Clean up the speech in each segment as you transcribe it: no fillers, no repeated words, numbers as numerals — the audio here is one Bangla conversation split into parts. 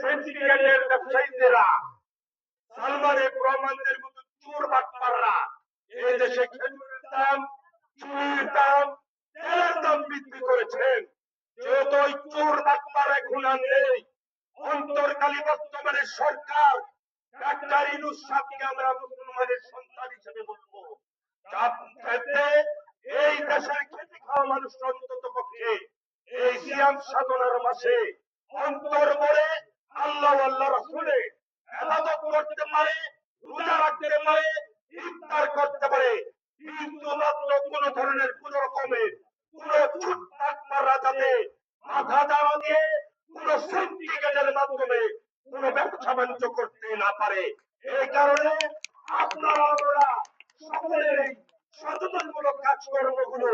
সিন্ডিকেটের ব্যবসায়ীরা, সালমান এফ রহমানদের মতো চোর বাটপাররা এই দেশে খেজুরের দাম, চুরির দাম, তেলের দাম বৃদ্ধি করেছেন। যেহেতু ওই চোর বাটপার এখন আর নেই, অন্তর্কালী বর্তমানে সরকার ডাক্তার ইউনূস সাহেবকে আমরা মুসলমানের সন্তান হিসেবে বলবো, যাতে এই দেশের খেটে খাওয়া মানুষ অন্তত পক্ষে এই সিয়াম সাধনার মাসে অন্তর ভরে আল্লাহ আল্লাহ রাসূলের ইবাদত করতে পারে, রোজা রাখতে পারে, ইফতার করতে পারে। কিন্তু মাত্র কোন ধরনের কোন রকমের কোন ছুটপাট মারা যাবে মাথা দাওয়া দিয়ে কোন সিন্ডিকেটের মাধ্যমে কোন ব্যবসা বাণিজ্য করতে না পারে। এই কারণে আপনারা আমরা সকলের এই সচেতনমূলক কাজকর্মগুলো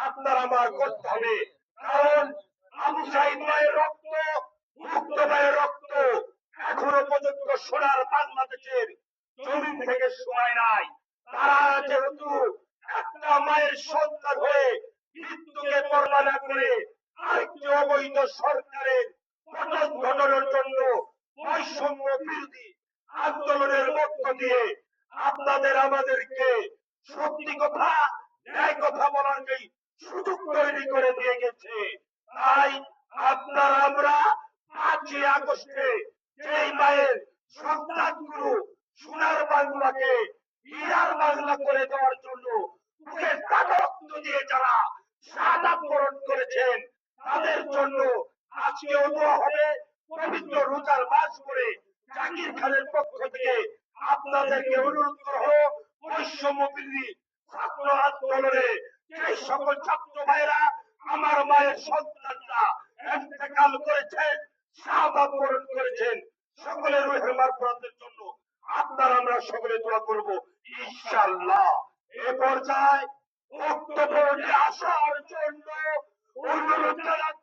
আপনারা আমার করতে হবে। কারণ আবু সাইদ ভাইয়ের রক্ত, মুক্ত ভাইয়ের রক্ত এখনো পর্যন্ত সোনার বাংলাদেশের জমিন থেকে শোনায় নাই। তারা যেহেতু একটা মায়ের সন্তান হয়ে মৃত্যুকে পরোয়া না করে আরেকটি অবৈধ সরকারের পতন ঘটানোর জন্য বৈষম্য বিরোধী আন্দোলনের মধ্য দিয়ে আপনাদের আমাদেরকে সত্যি কথা, ন্যায় কথা বলার যেই সুযোগ তৈরি করে দিয়ে গেছে, তাই আপনারা আমরা 5ই আগস্টে যেই মায়ের সন্তানগুলো সোনার বাংলাকে হীরার বাংলা করে দেওয়ার জন্য বুকের টাকা রক্ত দিয়ে যারা শাহাদাত বরণ করেছেন, তাদের জন্য আজকেও দোয়া হবে। পবিত্র রোজার মাস করে জাকির খানের পক্ষ থেকে আপনাদেরকে অনুরোধ করবো, বৈষম্য বিরোধী ছাত্র আন্দোলনে যে সকল ছাত্র ভাইরা আমার মায়ের সন্তানরা ইন্তেকাল করেছেন, শাহাদাত বরণ করেছেন, সকলের রূহের মাগফিরাতের জন্য আপনারা আমরা সকলে দোয়া করব ইনশাআল্লাহ। এ পর্যায়ে বক্তব্যে আসার জন্য অনুরোধ জানাচ্ছি